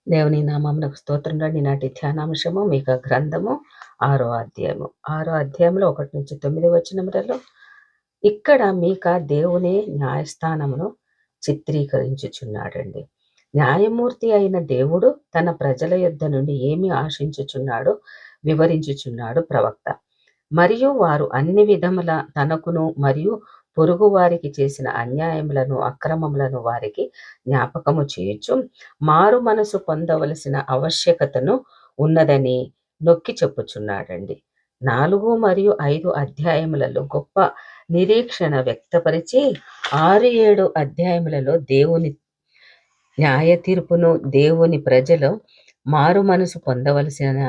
దేవుని నామమునకు స్తోత్రం రండి. నాటి ధ్యానాంశము మీకా గ్రంథము 6వ అధ్యాయము. 6వ అధ్యాయంలో 1-9 వచనములలో ఇక్కడ మీకా దేవుని న్యాయస్థానమును చిత్రీకరించుచున్నాడండి. న్యాయమూర్తి అయిన దేవుడు తన ప్రజల యొద్ద నుండి ఏమి ఆశించుచున్నాడో వివరించుచున్నాడు ప్రవక్త. మరియు వారు అన్ని విధముల తనకును మరియు పొరుగు వారికి చేసిన అన్యాయములను అక్రమములను వారికి జ్ఞాపకము చేయుచు మారు మనసు పొందవలసిన ఆవశ్యకతను ఉన్నదని నొక్కి చెప్పుచున్నాడండి. 4 మరియు 5 అధ్యాయములలో గొప్ప నిరీక్షణ వ్యక్తపరిచి 6, 7 అధ్యాయములలో దేవుని న్యాయ తీర్పును, దేవుని ప్రజలు మారు మనసు పొందవలసిన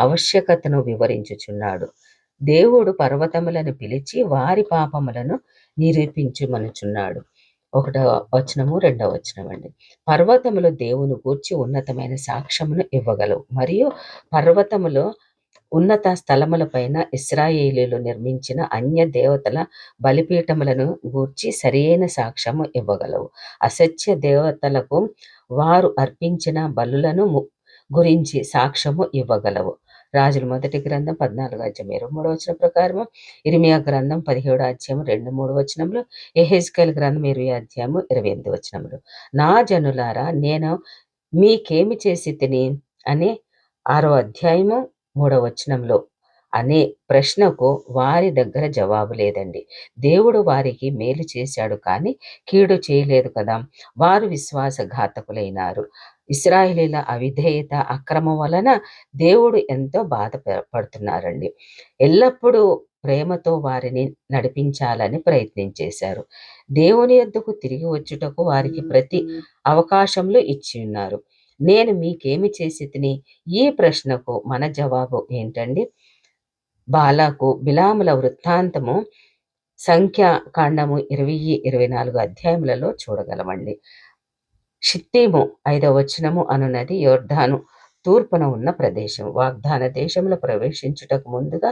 ఆవశ్యకతను వివరించుచున్నాడు. దేవుడు పర్వతములను పిలిచి వారి పాపములను నిరూపించుమనుచున్నాడు. 1వ వచనము 2వ వచనం అండి. పర్వతములు దేవుని గూర్చి ఉన్నతమైన సాక్ష్యమును ఇవ్వగలవు, మరియు పర్వతములో ఉన్నత స్థలములపైన ఇశ్రాయేలీయులు నిర్మించిన అన్య దేవతల బలిపీఠములను గూర్చి సరియైన సాక్ష్యము ఇవ్వగలవు. అసత్య దేవతలకు వారు అర్పించిన బలులను గురించి సాక్ష్యము ఇవ్వగలవు. రాజుల మొదటి గ్రంథం 14వ అధ్యాయం 23వ వచనం ప్రకారము, ఇర్మియా గ్రంథం 17వ అధ్యాయం 2-3 వచనములు, యెహెజ్కేలు గ్రంథం 20వ అధ్యాయము 28 వచనములు. నా జనులారా, నేను మీకేమి చేసి తిని అనే 6వ అధ్యాయము 3వ వచనంలో అనే ప్రశ్నకు వారి దగ్గర జవాబు లేదండి. దేవుడు వారికి మేలు చేశాడు కానీ కీడు చేయలేదు కదా. వారు విశ్వాసఘాతకులైనారు. ఇశ్రాయేలీయుల అవిధేయత, అక్రమం వలన దేవుడు ఎంతో బాధపడుతున్నారండి. ఎల్లప్పుడూ ప్రేమతో వారిని నడిపించాలని ప్రయత్నించేశారు. దేవుని యొద్దకు తిరిగి వచ్చుటకు వారికి ప్రతి అవకాశంలో ఇచ్చి ఉన్నారు. నేను మీకేమి చేసి తిని ఈ ప్రశ్నకు మన జవాబు ఏంటండి? బాలాకు బిలాముల వృత్తాంతము సంఖ్యాకాండము 20-24 అధ్యాయములలో చూడగలమండి. షిత్తీము 5వ వచనము అనున్నది యోర్దాను తూర్పున ఉన్న ప్రదేశం. వాగ్దాన దేశంలో ప్రవేశించుటకు ముందుగా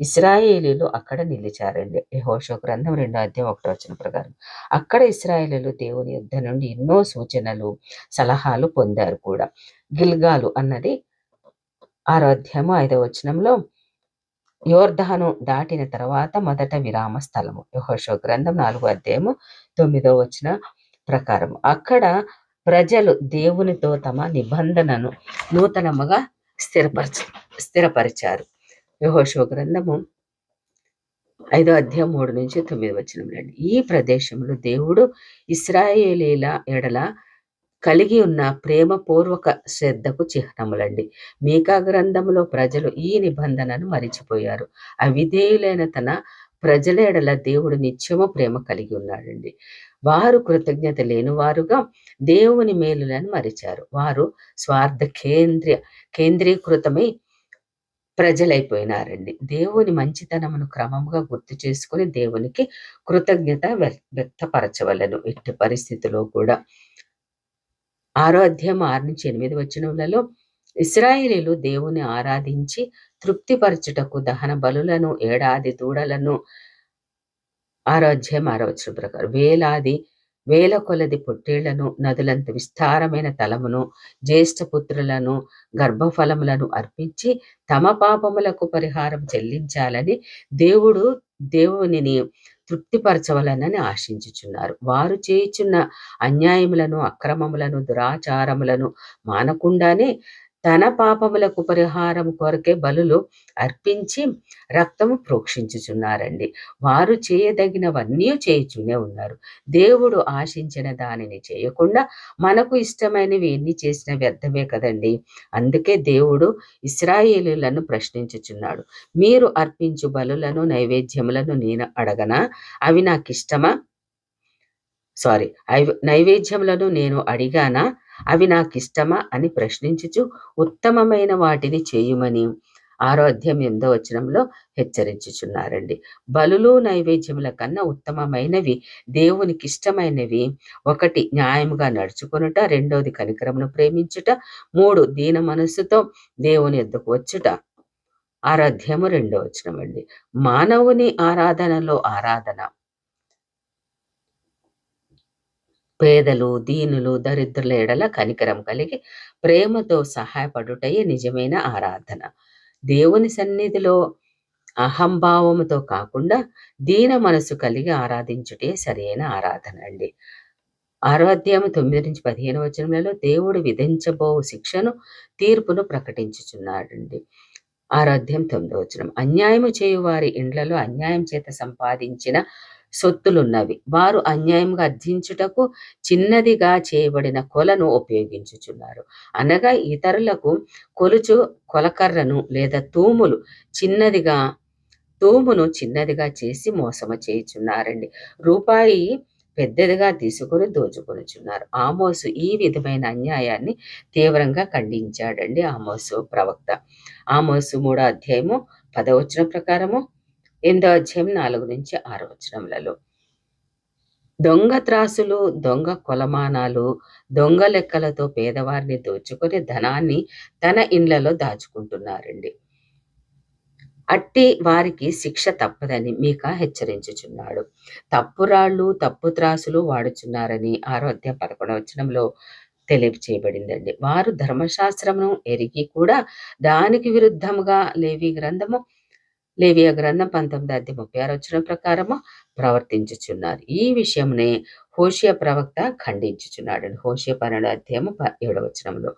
ఇశ్రాయేలీలు అక్కడ నిలిచారండి. యెహోషువ గ్రంథం 2వ అధ్యాయం 1వ వచనం ప్రకారం అక్కడ ఇశ్రాయేలీలు దేవుని యుద్ధ నుండి ఎన్నో సూచనలు, సలహాలు పొందారు కూడా. గిల్గాలు అన్నది 6వ అధ్యాయము 5వ వచనంలో యోర్దాను దాటిన తర్వాత మొదట విరామ స్థలము. యెహోషువ గ్రంథం 4వ అధ్యాయము 9వ వచన ప్రకారం అక్కడ ప్రజలు దేవునితో తమ నిబంధనను నూతనముగా స్థిరపరిచారు. యెహోషువ గ్రంథము 5వ అధ్యాయం 3-9 వచనములండి. ఈ ప్రదేశంలో దేవుడు ఇశ్రాయేలీల ఎడల కలిగి ఉన్న ప్రేమపూర్వక శ్రద్ధకు చిహ్నములండి. మీకా గ్రంథములో ప్రజలు ఈ నిబంధనను మరిచిపోయారు. అవిధేయులైన తన ప్రజల ఎడల దేవుడు నిత్యము ప్రేమ కలిగి ఉన్నాడండి. వారు కృతజ్ఞత లేనివారుగా దేవుని మేలులను మరిచారు. వారు స్వార్థ కేంద్రీకృతమై ప్రజలైపోయినారండి. దేవుని మంచితనమును క్రమముగా గుర్తు చేసుకుని దేవునికి కృతజ్ఞత వ్యక్తపరచవలను. ఎట్టి పరిస్థితిలో కూడా 6వ అధ్యాయం 6-8 వచనములలో ఇశ్రాయేలీయులు దేవుని ఆరాధించి తృప్తిపరచుటకు దహన బలులను, ఏడాది దూడలను 6వ అధ్యాయం 6వ వచనం ప్రకారం వేల కొలది పొట్టేళ్లను, నదులంత విస్తారమైన తలమును, జ్యేష్ఠపుత్రులను, గర్భఫలములను అర్పించి తమ పాపములకు పరిహారం చెల్లించాలని దేవునిని తృప్తిపరచవలనని ఆశించుచున్నారు. వారు చేయుచున్న అన్యాయములను, అక్రమములను, దురాచారములను మానకుండానే తన పాపములకు పరిహారం కొరకే బలులు అర్పించి రక్తము ప్రోక్షించుచున్నారండి. వారు చేయదగినవన్నీ చేయుచునే ఉన్నారు. దేవుడు ఆశించిన దానిని చేయకుండా మనకు ఇష్టమైనవి ఎన్ని చేసినా వ్యర్థమే కదండి. అందుకే దేవుడు ఇశ్రాయేలీయులను ప్రశ్నించుచున్నాడు. మీరు అర్పించు బలులను, నైవేద్యములను నేను అడగనా? అవి నాకిష్టమా? నైవేద్యములను నేను అడిగానా? అవి నాకిష్టమా అని ప్రశ్నించుచు ఉత్తమమైన వాటిని చేయుమని 6వ అధ్యాయం 8వ వచనంలో హెచ్చరించుచున్నారండి. బలులు, నైవేద్యముల కన్నా ఉత్తమమైనవి, దేవునికి ఇష్టమైనవి 1 న్యాయముగా నడుచుకొనుట, 2వది కనికరమును ప్రేమించుట, 3 దీన మనస్సుతో దేవుని యొద్దకు వచ్చుట. 6వ అధ్యాయము 2వ వచనం అండి. మానవుని ఆరాధనలో ఆరాధన పేదలు, దీనులు, దరిద్రుల ఎడల కనికరం కలిగి ప్రేమతో సహాయపడుటయే నిజమైన ఆరాధన. దేవుని సన్నిధిలో అహంభావముతో కాకుండా దీన మనసు కలిగి ఆరాధించుటే సరైన ఆరాధన అండి. 6వ అధ్యాయం 9-15 వచనములలో దేవుడు విధించబో శిక్షను, తీర్పును ప్రకటించుచున్నాడండి. 6వ అధ్యాయం 9వ వచనం. అన్యాయము చేయు వారి ఇండ్లలో అన్యాయం చేత సంపాదించిన సొత్తులున్నవి. వారు అన్యాయంగా అర్జించుటకు చిన్నదిగా చేయబడిన కొలను ఉపయోగించుచున్నారు. అనగా ఇతరులకు కొలుచు కొలకర్రను లేదా తూమును చిన్నదిగా చేసి మోసము చేయుచున్నారండి. రూపాయి పెద్దదిగా తీసుకొని దోచుకొనుచున్నారు. ఆమోసు ఈ విధమైన అన్యాయాన్ని తీవ్రంగా ఖండించాడండి. ఆమోసు ప్రవక్త. ఆమోసు 3వ అధ్యాయము 10వ వచనం ప్రకారము, 8వ అధ్యాయం 4-6 వచనములలో దొంగ త్రాసులు, దొంగ కొలమానాలు, దొంగ లెక్కలతో పేదవారిని దోచుకొని ధనాన్ని తన ఇండ్లలో దాచుకుంటున్నారండి. అట్టి వారికి శిక్ష తప్పదని మీకా హెచ్చరించుచున్నాడు. తప్పురాళ్ళు, తప్పు త్రాసులు వాడుచున్నారని 6వ అధ్యాయం 11వ వచనంలో తెలియచేయబడిందండి. వారు ధర్మశాస్త్రమును ఎరిగి కూడా దానికి విరుద్ధముగా లేవియా గ్రంథం 19వ అధ్యాయం 36వ వచనం ప్రకారము ప్రవర్తించుచున్నారు. ఈ విషయంనే హోషేయ ప్రవక్త ఖండించుచున్నాడు. హోషేయ 12వ అధ్యాయము 7వ వచనంలో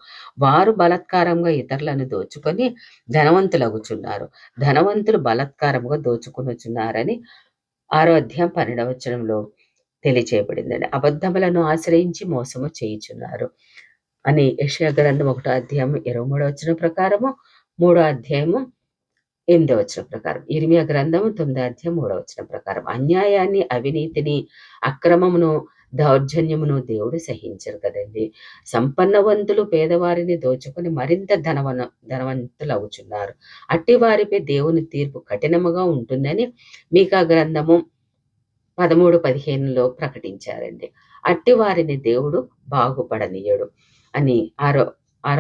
వారు బలాత్కారంగా ఇతరులను దోచుకొని ధనవంతులగుచున్నారు. ధనవంతులు బలాత్కారముగా దోచుకొనుచున్నారని 6వ అధ్యాయం 12వ వచనంలో తెలియచేయబడిందండి. అబద్ధములను ఆశ్రయించి మోసము చేయుచున్నారు అని యెషయా గ్రంథం 1వ అధ్యాయం 23వ వచనం ప్రకారము, 3వ అధ్యాయము 8వ వచనం ప్రకారం, ఇర్మియా గ్రంథము 9వ అధ్యాయం 3వ వచనం ప్రకారం అన్యాయాన్ని, అవినీతిని, అక్రమమును, దౌర్జన్యమును దేవుడు సహించరు కదండి. సంపన్నవంతులు పేదవారిని దోచుకొని మరింత ధనవంతులు అవుచున్నారు. అట్టి వారిపై దేవుని తీర్పు కఠినముగా ఉంటుందని మీకా గ్రంథము 13-15లో ప్రకటించారండి. అట్టి వారిని దేవుడు బాగుపడనీయడు అని 6వ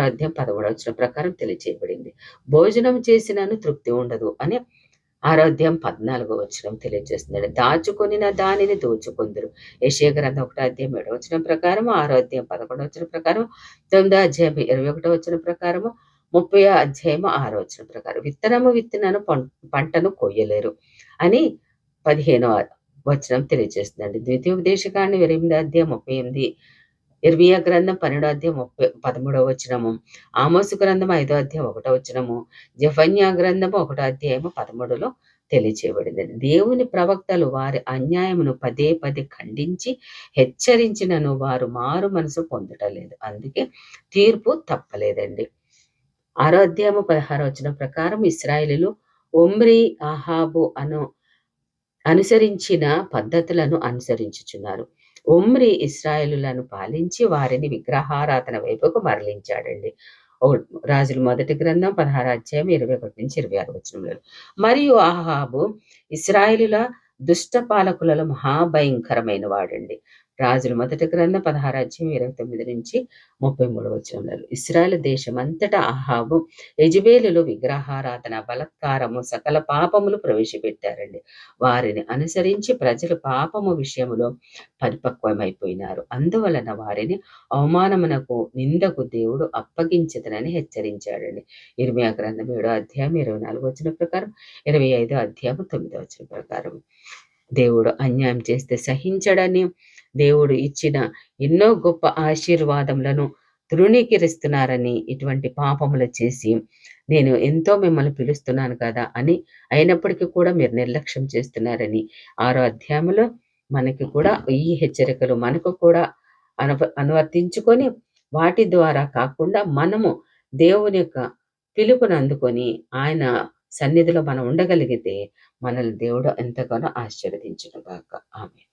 అధ్యాయం 13వ వచనం ప్రకారం తెలియచేయబడింది. భోజనం చేసినను తృప్తి ఉండదు అని 6వ అధ్యాయం 14వ వచనం తెలియజేస్తుంది. దాచుకొనిన దానిని దోచుకొందురు. యెషయా గ్రంథం 1వ అధ్యాయం 7వ వచనం ప్రకారం, 6వ అధ్యాయం 11వ వచనం ప్రకారం, 9వ అధ్యాయం 21వ వచనం ప్రకారము, 30వ అధ్యాయం 6వ వచనం ప్రకారం విత్తనము విత్తినను పంటను కొయ్యలేరు అని 15వ వచనం తెలియజేస్తుందండి. ద్వితీయోపదేశకాండం 8వ అధ్యాయం 38, ఇర్మియా గ్రంథం 12వ అధ్యాయం 13వ వచనము, ఆమోసు గ్రంథం 5వ అధ్యాయం 1వ వచనము, జెఫన్యా గ్రంథము 1వ అధ్యాయము 13లో తెలియచేయబడింది. దేవుని ప్రవక్తలు వారి అన్యాయమును పదే పదే ఖండించి హెచ్చరించినను వారు మారు మనసు పొందటలేదు. అందుకే తీర్పు తప్పలేదండి. 6వ అధ్యాయము 16వ వచనం ప్రకారం ఇశ్రాయేలీయులు ఒమ్రీ, అహాబు అనుసరించిన పద్ధతులను అనుసరించుచున్నారు. ఒమ్రీ ఇశ్రాయేలులను పాలించి వారిని విగ్రహారాధన వైపుకు మరలించాడండి. రాజుల మొదటి గ్రంథం 16వ అధ్యాయం 21-26 వచనములు. మరియు అహాబు ఇశ్రాయేలుల దుష్ట పాలకులలో మహాభయంకరమైన వాడండి. రాజుల మొదటి గ్రంథం 16వ అధ్యాయం 29-33 వచనములు. ఇశ్రాయేలు దేశమంతటా అహాబు, యెజెబెలులు విగ్రహారాధన, బలాత్కారము, సకల పాపములు ప్రవేశపెట్టారండి. వారిని అనుసరించి ప్రజలు పాపము విషయములో పరిపక్వమైపోయినారు. అందువలన వారిని అవమానమునకు, నిందకు దేవుడు అప్పగించదనని హెచ్చరించాడండి. ఇర్మియా గ్రంథం 7వ అధ్యాయం 24వ వచనం ప్రకారం, 25వ అధ్యాయం 9వ వచనం ప్రకారం దేవుడు అన్యాయం చేస్తే సహించడని, దేవుడు ఇచ్చిన ఎన్నో గొప్ప ఆశీర్వాదములను తృణీకరిస్తున్నారని, ఇటువంటి పాపములు చేసి నేను ఎంతో మిమ్మల్ని పిలుస్తున్నాను కదా అని అయినప్పటికీ కూడా మీరు నిర్లక్ష్యం చేస్తున్నారని 6వ అధ్యాయంలో మనకి కూడా ఈ హెచ్చరికలు మనకు కూడా అనువర్తించుకొని వాటి ద్వారా కాకుండా మనము దేవుని యొక్క పిలుపును అందుకొని ఆయన సన్నిధిలో మనం ఉండగలిగితే మనల్ని దేవుడు ఎంతగానో ఆశీర్వదించును గాక. ఆమేన్.